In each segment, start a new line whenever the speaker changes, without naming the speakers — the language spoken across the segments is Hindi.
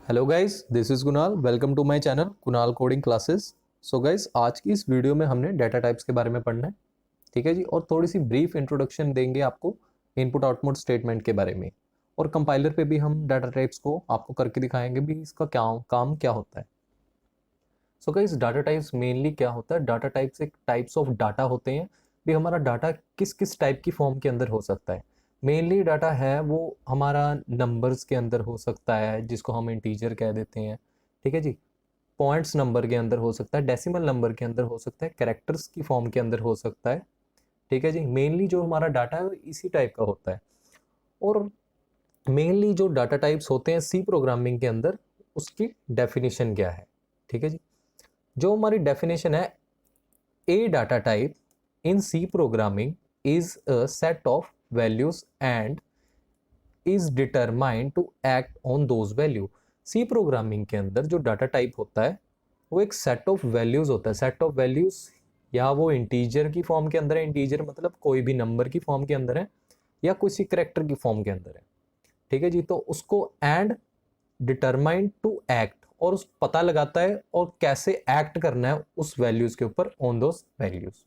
Hello guys, this is Kunal. Welcome to my channel Kunal coding classes. So guys, आज की इस वीडियो में हमने डाटा टाइप्स के बारे में पढ़ना है, ठीक है जी। और थोड़ी सी ब्रीफ इंट्रोडक्शन देंगे आपको इनपुट आउटपुट स्टेटमेंट के बारे में, और कंपाइलर पे भी हम डाटा टाइप्स को आपको करके दिखाएंगे भी इसका क्या काम क्या होता है। So guys, data types mainly क्या होता है? डाटा टाइप्स एक टाइप्स ऑफ डाटा होते हैं भी। हमारा डाटा किस किस टाइप की फॉर्म के अंदर हो सकता है? मेनली डाटा है वो हमारा नंबर्स के अंदर हो सकता है, जिसको हम इंटीजर कह देते हैं, ठीक है जी। पॉइंट्स नंबर के अंदर हो सकता है, डेसिमल नंबर के अंदर हो सकता है, कैरेक्टर्स की फॉर्म के अंदर हो सकता है, ठीक है जी। मेनली जो हमारा डाटा है वो इसी टाइप का होता है। और मेनली जो डाटा टाइप्स होते हैं सी प्रोग्रामिंग के अंदर, उसकी डेफिनेशन क्या है, ठीक है जी। जो हमारी डेफिनेशन है, a data type in C programming is a set of values and is determined to act on those value. C programming के अंदर जो डाटा टाइप होता है वो एक सेट ऑफ वैल्यूज होता है। सेट ऑफ वैल्यूज या वो इंटीजर की फॉर्म के अंदर है, इंटीजर मतलब कोई भी नंबर की फॉर्म के अंदर है, या किसी करेक्टर की फॉर्म के अंदर है, ठीक है जी। तो उसको एंड डिटरमाइंड टू एक्ट, और उस पता लगाता है और कैसे एक्ट करना है उस वैल्यूज के ऊपर, on those values.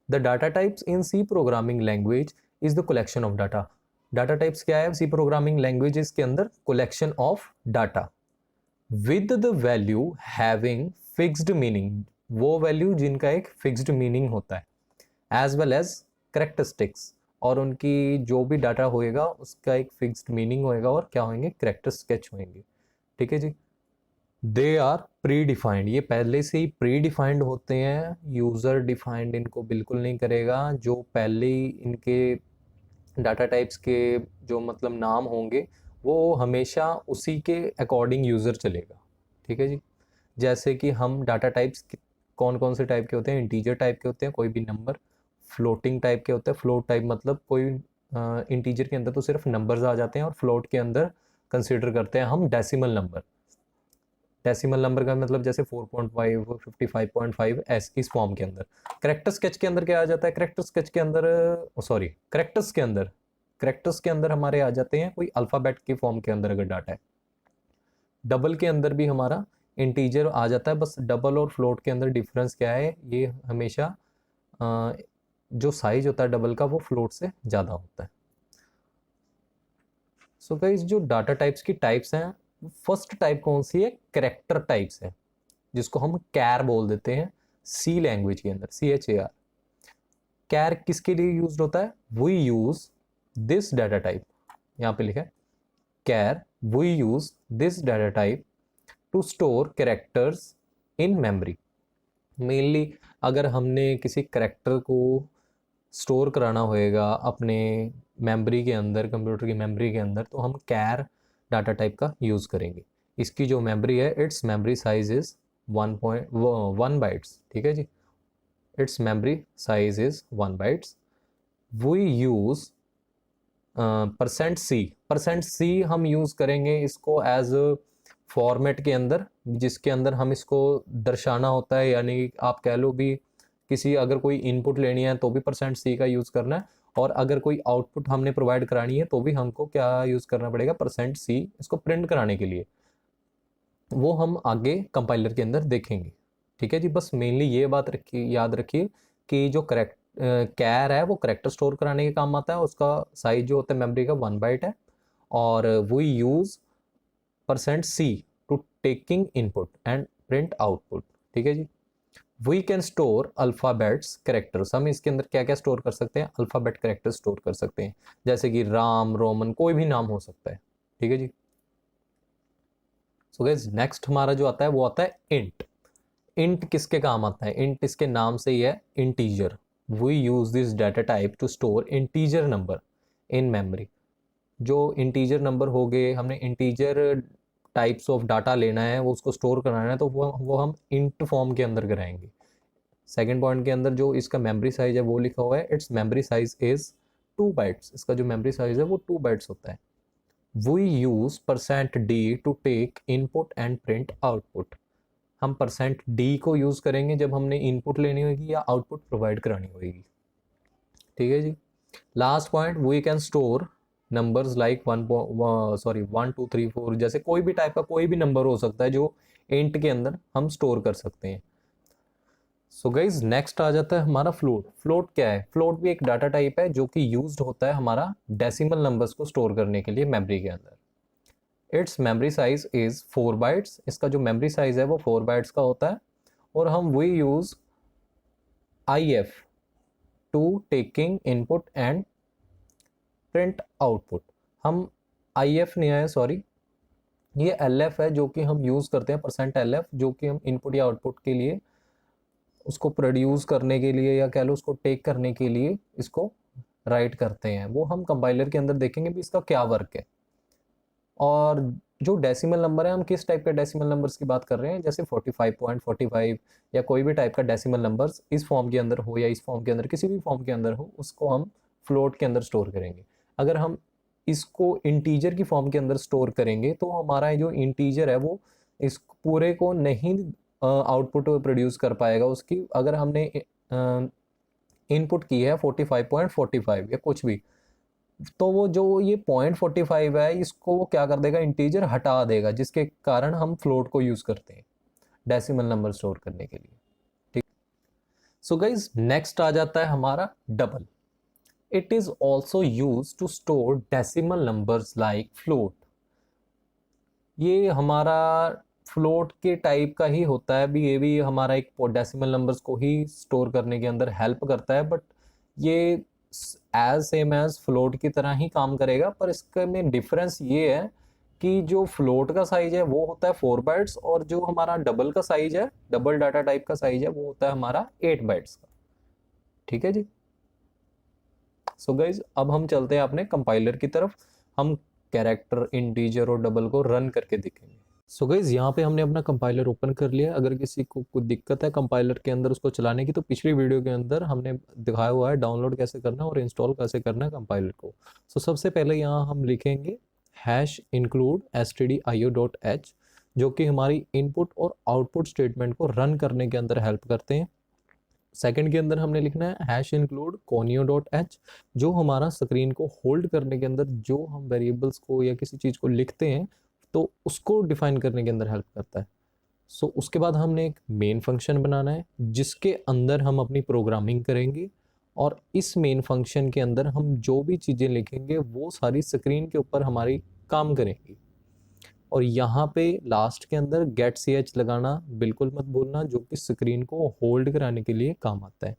The data types in C programming language is the collection of data. Data types क्या है सी प्रोग्रामिंग लैंग्वेजेस के अंदर? Collection of data with the value having fixed meaning, वो वैल्यू जिनका एक फिक्स्ड मीनिंग होता है, एज वेल एज करेक्टरिस्टिक्स, और उनकी जो भी डाटा होएगा उसका एक फिक्स्ड मीनिंग होएगा, और क्या होंगे? करेक्टर स्केच होंगे, ठीक है जी। दे आर प्री डिफाइंड, ये पहले से ही प्री डिफाइंड होते हैं, यूज़र डिफाइंड इनको बिल्कुल नहीं करेगा। जो पहले ही इनके डाटा टाइप्स के जो मतलब नाम होंगे वो हमेशा उसी के अकॉर्डिंग यूज़र चलेगा, ठीक है जी। जैसे कि हम डाटा टाइप्स कौन कौन से टाइप के होते हैं? इंटीजर टाइप के होते हैं, कोई भी नंबर। फ्लोटिंग टाइप के होते हैं, फ्लोट टाइप मतलब कोई इंटीजर के अंदर तो सिर्फ नंबर्स आ जाते हैं, और फ्लोट के अंदर कंसिडर करते हैं हम डेसिमल नंबर। डेसिमल नंबर का मतलब जैसे 4.5, 55.5, एस इस फॉर्म के अंदर। करेक्टर स्केच के अंदर क्या आ जाता है? करेक्टर स्केच के अंदर, सॉरी, करेक्टर्स के अंदर हमारे आ जाते हैं कोई अल्फ़ाबेट की फॉर्म के अंदर अगर डाटा है। डबल के अंदर भी हमारा इंटीजर आ जाता है, बस डबल और फ्लोट के अंदर डिफरेंस क्या है? ये हमेशा जो साइज होता है डबल का वो फ्लोट से ज़्यादा होता है। सो गाइस, जो डाटा टाइप्स की टाइप्स हैं, फर्स्ट टाइप कौन सी है? करेक्टर टाइप्स है, जिसको हम कैर बोल देते हैं सी लैंग्वेज के अंदर, CHAR। कैर किसके लिए यूज होता है? We use this data type, यहाँ पे लिखा है char, we use this data type to store characters in memory. Mainly अगर हमने किसी करेक्टर को स्टोर कराना होएगा अपने मेमोरी के अंदर, कंप्यूटर की मेमोरी के अंदर, तो हम कैर डाटा टाइप का यूज़ करेंगे। इसकी जो मेमोरी है, it's memory size is 1 bytes, ठीक है जी। It's memory size is 1 bytes. We use %C हम यूज़ करेंगे इसको एज फॉर्मेट के अंदर, जिसके अंदर हम इसको दर्शाना होता है, यानी आप कह लो भी किसी अगर कोई इनपुट लेनी है तो भी %C का यूज़ करना है, और अगर कोई आउटपुट हमने प्रोवाइड करानी है तो भी हमको क्या यूज़ करना पड़ेगा? %C, इसको प्रिंट कराने के लिए। वो हम आगे कंपाइलर के अंदर देखेंगे, ठीक है जी। बस मेनली ये बात रखिए, याद रखिए कि जो कैर है वो करेक्टर स्टोर कराने के काम आता है, उसका साइज जो होता है मेमोरी का 1 बाइट है, और we use %C to taking input and print output, ठीक है जी। We can store alphabets characters, हम इसके अंदर क्या क्या स्टोर कर सकते हैं? अल्फ़ाबेट करेक्टर स्टोर कर सकते हैं, जैसे कि राम, रोमन, कोई भी नाम हो सकता है, ठीक है जी। सो गाइस, नेक्स्ट हमारा जो आता है वो आता है इंट। इंट किसके काम आता है? इंट इसके नाम से ही है, integer. We use this data type to store integer number in memory. जो इंटीजर नंबर हो गए, हमने इंटीजर टाइप्स ऑफ डाटा लेना है, वो उसको स्टोर कराना है, तो वो हम इंट फॉर्म के अंदर कराएंगे। सेकेंड पॉइंट के अंदर जो इसका मेमोरी साइज है वो लिखा हुआ है, it's memory size is 2 bytes. इसका जो मेमोरी साइज है वो 2 बाइट्स होता है। We use %D to take input and print output. हम %D को यूज़ करेंगे जब हमने इनपुट लेनी होगी या आउटपुट प्रोवाइड करानी होगी, ठीक है जी। Last point, we can store numbers like 1 2 3 4, जैसे कोई भी टाइप का कोई भी नंबर हो सकता है जो इंट के अंदर हम स्टोर कर सकते हैं। सो गाइज नेक्स्ट आ जाता है हमारा फ्लोट। फ्लोट क्या है? फ्लोट भी एक डाटा टाइप है जो कि यूज्ड होता है हमारा डेसिमल नंबर्स को स्टोर करने के लिए मेमोरी के अंदर। It's memory size is 4 bytes. इसका जो मेमोरी साइज है वो 4 बाइट्स का होता है और हम we use IF to taking input and print output. हम IF नहीं आया, सॉरी, ये LF है जो कि हम यूज़ करते हैं, %LF, जो कि हम इनपुट या आउटपुट के लिए उसको प्रोड्यूस करने के लिए या कह लो उसको टेक करने के लिए इसको राइट करते हैं। वो हम कंपाइलर के अंदर देखेंगे भी इसका क्या वर्क है। और जो डेसिमल नंबर है, हम किस टाइप के डेसिमल नंबर्स की बात कर रहे हैं, जैसे 45.45 या कोई भी टाइप का डेसिमल नंबर्स इस फॉर्म के अंदर हो या इस फॉर्म के अंदर, किसी भी फॉर्म के अंदर हो, उसको हम फ्लोट के अंदर स्टोर करेंगे। अगर हम इसको इंटीजर की फॉर्म के अंदर स्टोर करेंगे तो हमारा जो इंटीजर है वो इस पूरे को नहीं आउटपुट प्रोड्यूस कर पाएगा उसकी। अगर हमने इनपुट की है 45.45 या कुछ भी, तो वो जो ये 0.45 है इसको वो क्या कर देगा, इंटीजर हटा देगा, जिसके कारण हम फ्लोट को यूज करते हैं डेसिमल नंबर स्टोर करने के लिए। ठीक। सो गाइज नेक्स्ट आ जाता है हमारा double. It is also use to store decimal numbers like float. ये हमारा फ्लोट के टाइप का ही होता है भी, ये भी हमारा एक डेसिमल नंबर्स को ही स्टोर करने के अंदर हेल्प करता है, बट ये एज सेम एज फ्लोट की तरह ही काम करेगा। पर इसके में डिफरेंस ये है कि जो फ्लोट का साइज है वो होता है 4 बाइट्स और जो हमारा डबल का साइज है, डबल डाटा टाइप का साइज है, वो होता है हमारा 8 बाइट्स का। ठीक है जी। सो गाइज अब हम चलते हैं अपने कंपाइलर की तरफ। हम कैरेक्टर, इंटीजर और डबल को रन करके देखेंगे। सो गाइज यहाँ पे हमने अपना कंपाइलर ओपन कर लिया। अगर किसी को कोई दिक्कत है कंपाइलर के अंदर उसको चलाने की, तो पिछली वीडियो के अंदर हमने दिखाया हुआ है डाउनलोड कैसे करना है और इंस्टॉल कैसे करना है कंपाइलर को। सो सबसे पहले यहाँ हम लिखेंगे #include stdio.h, जो कि हमारी इनपुट और आउटपुट स्टेटमेंट को रन करने के अंदर हेल्प करते हैं। सेकंड के अंदर हमने लिखना है #include conio.h, जो हमारा स्क्रीन को होल्ड करने के अंदर जो हम वेरिएबल्स को या किसी चीज़ को लिखते हैं तो उसको डिफाइन करने के अंदर हेल्प करता है। सो उसके बाद हमने एक मेन फंक्शन बनाना है जिसके अंदर हम अपनी प्रोग्रामिंग करेंगे और इस मेन फंक्शन के अंदर हम जो भी चीज़ें लिखेंगे वो सारी स्क्रीन के ऊपर हमारी काम करेंगी। और यहाँ पे लास्ट के अंदर गेट ch लगाना बिल्कुल मत भूलना, जो कि स्क्रीन को होल्ड कराने के लिए काम आता है।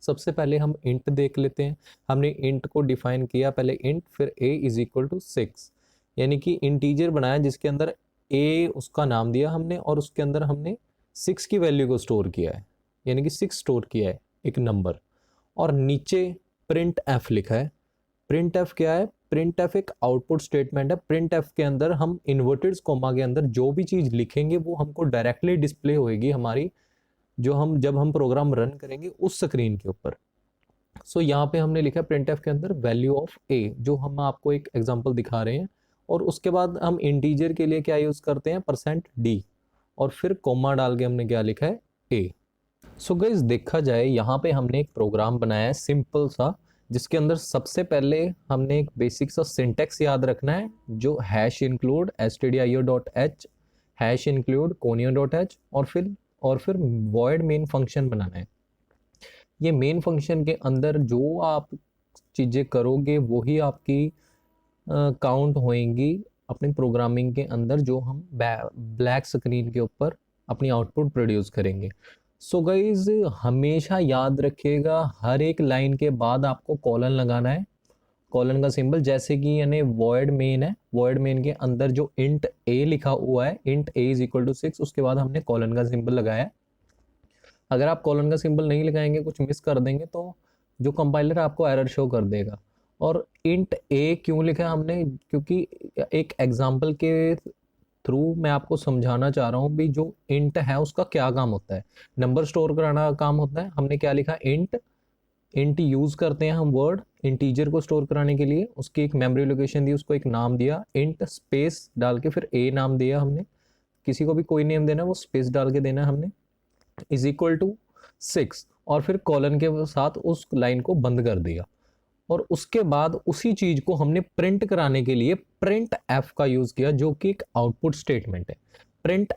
सबसे पहले हम इंट देख लेते हैं। हमने इंट को डिफाइन किया, पहले इंट, फिर a = 6, यानी कि इंटीजर बनाया जिसके अंदर a उसका नाम दिया हमने और उसके अंदर हमने 6 की वैल्यू को स्टोर किया है, यानी कि 6 स्टोर किया है एक नंबर। और नीचे प्रिंट एफ लिखा है। प्रिंट एफ क्या है? प्रिंट एफ एक आउटपुट स्टेटमेंट है। प्रिंट एफ के अंदर हम इन्वर्टेड कॉमा के अंदर जो भी चीज़ लिखेंगे वो हमको डायरेक्टली डिस्प्ले होएगी हमारी, जो हम जब हम प्रोग्राम रन करेंगे उस स्क्रीन के ऊपर। सो यहाँ पे हमने लिखा प्रिंट एफ के अंदर वैल्यू ऑफ a, जो हम आपको एक एग्जांपल दिखा रहे हैं। और उसके बाद हम इंटीजर के लिए क्या यूज़ करते हैं, %d, और फिर कॉमा डाल के हमने क्या लिखा है, a। सो गाइस देखा जाए यहाँ पे हमने एक प्रोग्राम बनाया है सिंपल सा, जिसके अंदर सबसे पहले हमने एक बेसिक सा सिंटेक्स याद रखना है, जो #include stdio.h, #include conio.h, और फिर void मेन फंक्शन बनाना है। ये मेन फंक्शन के अंदर जो आप चीज़ें करोगे वही आपकी काउंट होएंगी अपनी प्रोग्रामिंग के अंदर, जो हम ब्लैक स्क्रीन के ऊपर अपनी आउटपुट प्रोड्यूस करेंगे। सो गाइज हमेशा याद रखिएगा हर एक लाइन के बाद आपको कॉलन लगाना है, कॉलन का सिंबल, जैसे कि यानी वॉइड मेन है, वॉइड मेन के अंदर जो इंट a लिखा हुआ है, इंट a = 6, उसके बाद हमने कॉलन का सिंबल लगाया है। अगर आप कॉलन का सिंबल नहीं लगाएंगे, कुछ मिस कर देंगे, तो जो कंपाइलर आपको एरर शो कर देगा। और इंट a क्यों लिखा है हमने, क्योंकि एक एग्जांपल के थ्रू मैं आपको समझाना चाह रहा हूँ भी जो इंट है उसका क्या काम होता है। नंबर स्टोर कराना काम होता है। हमने क्या लिखा, इंट यूज़ करते हैं हम वर्ड इंटीजर को स्टोर कराने के लिए। उसकी एक मेमोरी लोकेशन दी, उसको एक नाम दिया, इंट स्पेस डाल के फिर a नाम दिया हमने। किसी को भी कोई नेम देना है वो स्पेस डाल के देना है हमने, = 6, और फिर कॉलन के साथ उस लाइन को बंद कर दिया। और उसके बाद उसी चीज को हमने प्रिंट कराने के लिए प्रिंट एफ का यूज किया, जो कि एक आउटपुट स्टेटमेंट है। प्रिंट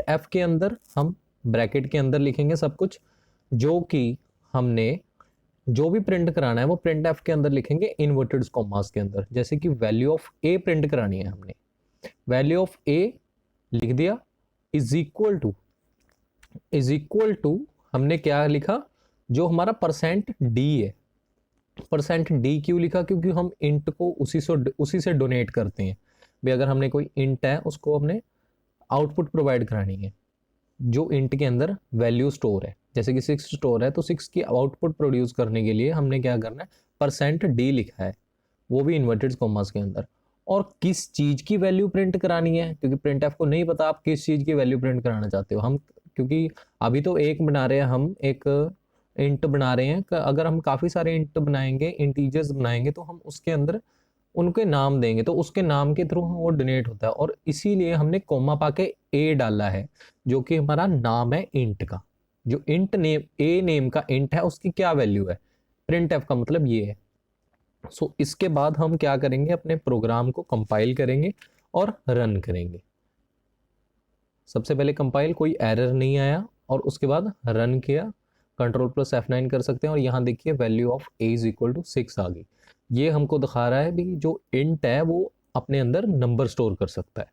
एफ के अंदर हम ब्रैकेट के अंदर लिखेंगे सब कुछ, जो कि हमने जो भी प्रिंट कराना है वो प्रिंट एफ के अंदर लिखेंगे इन्वर्टेड कॉमास के अंदर। जैसे कि वैल्यू ऑफ ए प्रिंट करानी है, हमने वैल्यू ऑफ ए लिख दिया, इज इक्वल टू हमने क्या लिखा, जो हमारा परसेंट डी है। परसेंट डी क्यों लिखा, क्योंकि हम इंट को उसी से डोनेट करते हैं भी। अगर हमने कोई इंट है उसको हमने आउटपुट प्रोवाइड करानी है, जो इंट के अंदर वैल्यू स्टोर है, जैसे कि 6 स्टोर है तो 6 की आउटपुट प्रोड्यूस करने के लिए हमने क्या करना है, परसेंट डी लिखा है, वो भी इन्वर्टेड कॉमास के अंदर। और किस चीज़ की वैल्यू प्रिंट करानी है, क्योंकि प्रिंट एफ को नहीं पता आप किस चीज़ की वैल्यू प्रिंट कराना चाहते हो। हम क्योंकि अभी तो एक बना रहे हैं, हम एक इंट बना रहे हैं, अगर हम काफ़ी सारे इंट बनाएंगे, इंटीजर्स बनाएंगे, तो हम उसके अंदर उनके नाम देंगे, तो उसके नाम के थ्रू वो डोनेट होता है। और इसीलिए हमने कॉमा पाके ए डाला है, जो कि हमारा नाम है इंट का। जो इंट नेम, ए नेम का इंट है, उसकी क्या वैल्यू है, प्रिंट एफ का मतलब ये है। सो इसके बाद हम क्या करेंगे, अपने प्रोग्राम को कंपाइल करेंगे और रन करेंगे। सबसे पहले कंपाइल, कोई एरर नहीं आया, और उसके बाद रन किया, Ctrl+F9 कर सकते हैं, और यहाँ देखिए value of a is equal to 6 आ गई। ये हमको दिखा रहा है भी जो इंट है वो अपने अंदर नंबर स्टोर कर सकता है।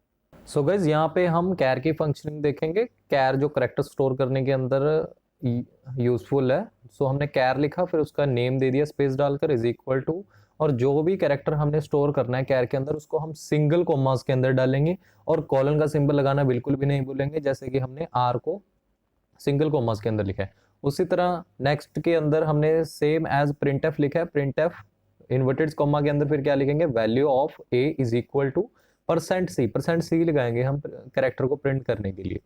सो गाइज यहाँ पे हम कैर की फंक्शनिंग देखेंगे। कैर जो करेक्टर स्टोर करने के अंदर यूजफुल है। सो हमने कैर लिखा, फिर उसका नेम दे दिया स्पेस डालकर, इज इक्वल टू, और जो भी कैरेक्टर हमने स्टोर करना है कैर के अंदर उसको हम सिंगल कॉमास के अंदर डालेंगे, और कॉलन का सिंबल लगाना बिल्कुल भी नहीं भूलेंगे, जैसे कि हमने आर को सिंगल कॉमास के अंदर लिखा है। उसी तरह नेक्स्ट के अंदर हमने सेम एज प्रिंट एफ लिखा है, प्रिंट एफ इन्वर्टेड कॉमा के अंदर फिर क्या लिखेंगे, value of a is equal to percent c लगाएंगे हम कैरेक्टर को प्रिंट करने के लिए,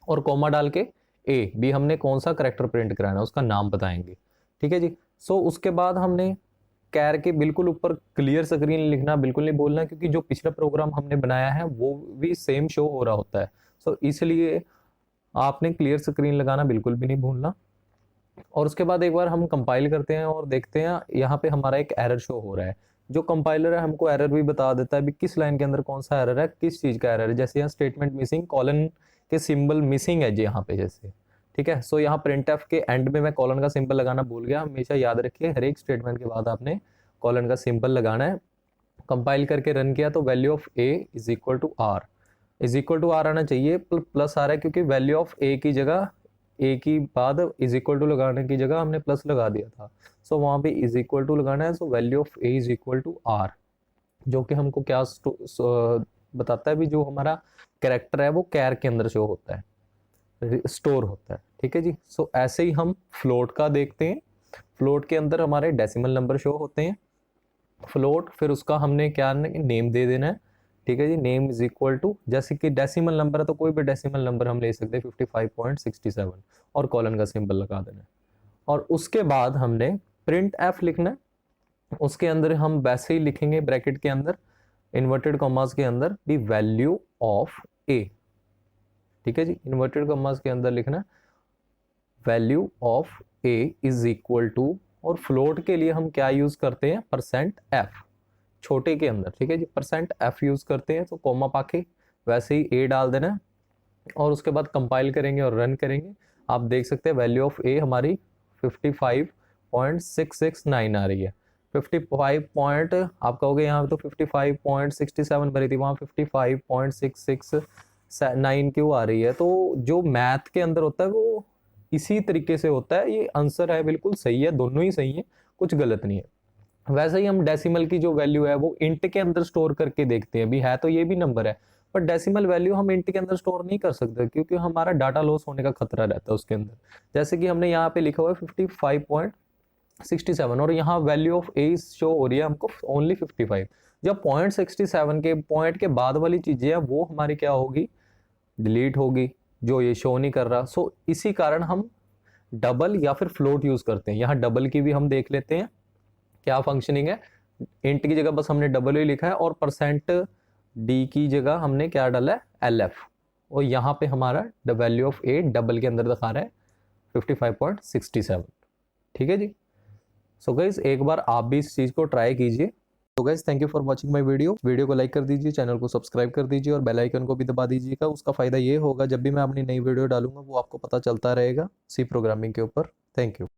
और कॉमा डाल के ए भी हमने कौन सा कैरेक्टर प्रिंट कराना है उसका नाम बताएंगे। ठीक है जी। सो उसके बाद हमने कैर के बिल्कुल ऊपर क्लियर स्क्रीन लिखना बिल्कुल नहीं बोलना, क्योंकि जो पिछला प्रोग्राम हमने बनाया है वो भी सेम शो हो रहा होता है। सो इसलिए आपने क्लियर स्क्रीन लगाना बिल्कुल भी नहीं भूलना। और उसके बाद एक बार हम कंपाइल करते हैं और देखते हैं, यहाँ पे हमारा एक एरर शो हो रहा है। जो कंपाइलर है हमको एरर भी बता देता है भी किस लाइन के अंदर कौन सा एरर है, किस चीज़ का एरर है। जैसे यहाँ स्टेटमेंट मिसिंग, कॉलन के सिंबल मिसिंग है जी यहाँ पे जैसे। ठीक है। सो यहाँ प्रिंट एफ के एंड में मैं कॉलन का सिंबल लगाना भूल गया। हमेशा याद रखिए हर एक स्टेटमेंट के बाद आपने कॉलन का सिंबल लगाना है। कंपाइल करके रन किया तो value of a is equal to R, is equal to R आना चाहिए, प्लस आ रहा है क्योंकि वैल्यू ऑफ ए की जगह, ए की बाद इज इक्वल टू लगाने की जगह हमने प्लस लगा दिया था। सो वहाँ पे इज इक्वल टू लगाना है। So value of a is equal to R, जो कि हमको क्या बताता है भी जो हमारा कैरेक्टर है वो कैर के अंदर शो होता है, स्टोर होता है। ठीक है जी। सो ऐसे ही हम फ्लोट का देखते हैं। फ्लोट के अंदर हमारे डेसिमल नंबर शो होते हैं। फ्लोट फिर उसका हमने क्या नेम दे देना है। ठीक है जी। नेम इज इक्वल टू, जैसे कि डेसिमल नंबर है तो कोई भी डेसिमल नंबर हम ले सकते हैं 55.67, और कॉलन का सिंबल लगा देना है। और उसके बाद हमने प्रिंट एफ लिखना है। उसके अंदर हम वैसे ही लिखेंगे ब्रैकेट के अंदर इन्वर्टेड कॉमास के अंदर भी वैल्यू ऑफ ए। ठीक है जी। इन्वर्टेड कॉमास के अंदर लिखना value of a is equal to, और फ्लोट के लिए हम क्या यूज करते हैं, परसेंट एफ, छोटे के अंदर। ठीक है जी। परसेंट एफ यूज करते हैं, तो कॉमा पाके वैसे ही ए डाल देना है, और उसके बाद कंपाइल करेंगे और रन करेंगे। आप देख सकते हैं वैल्यू ऑफ ए हमारी 55.669 आ रही है। 55 पॉइंट आप कहोगे यहाँ पे तो 55.67 भरी थी, वहाँ 55.669 क्यों आ रही है। तो जो मैथ के अंदर होता है वो इसी तरीके से होता है। ये आंसर है बिल्कुल सही है, दोनों ही सही है, कुछ गलत नहीं है। वैसे ही हम डेसिमल की जो वैल्यू है वो इंट के अंदर स्टोर करके देखते हैं भी है तो ये भी नंबर है, पर डेसिमल वैल्यू हम इंट के अंदर स्टोर नहीं कर सकते क्योंकि हमारा डाटा लॉस होने का खतरा रहता है उसके अंदर। जैसे कि हमने यहाँ पे लिखा हुआ है 55.67, और यहाँ वैल्यू ऑफ ए शो हो रही है हमको ओनली 55। जब 0.67 के पॉइंट के बाद वाली चीजें हैं वो हमारी क्या होगी, डिलीट होगी, जो ये शो नहीं कर रहा। सो इसी कारण हम डबल या फिर फ्लोट यूज करते हैं। यहाँ डबल की भी हम देख लेते हैं क्या फंक्शनिंग है। इंट की जगह बस हमने डबल ही लिखा है, और परसेंट डी की जगह हमने क्या डाला है, एल, और यहाँ पे हमारा the value of A double के अंदर दिखा रहा है 55.67। ठीक है जी। सो गाइज एक बार आप भी इस चीज़ को ट्राई कीजिए। तो guys thank you for watching my video को लाइक कर दीजिए, चैनल को सब्सक्राइब कर दीजिए और बेल आइकन को भी दबा दीजिएगा। उसका फ़ायदा ये होगा जब भी मैं अपनी नई वीडियो डालूंगा वो आपको पता चलता रहेगा सी प्रोग्रामिंग के ऊपर। Thank you.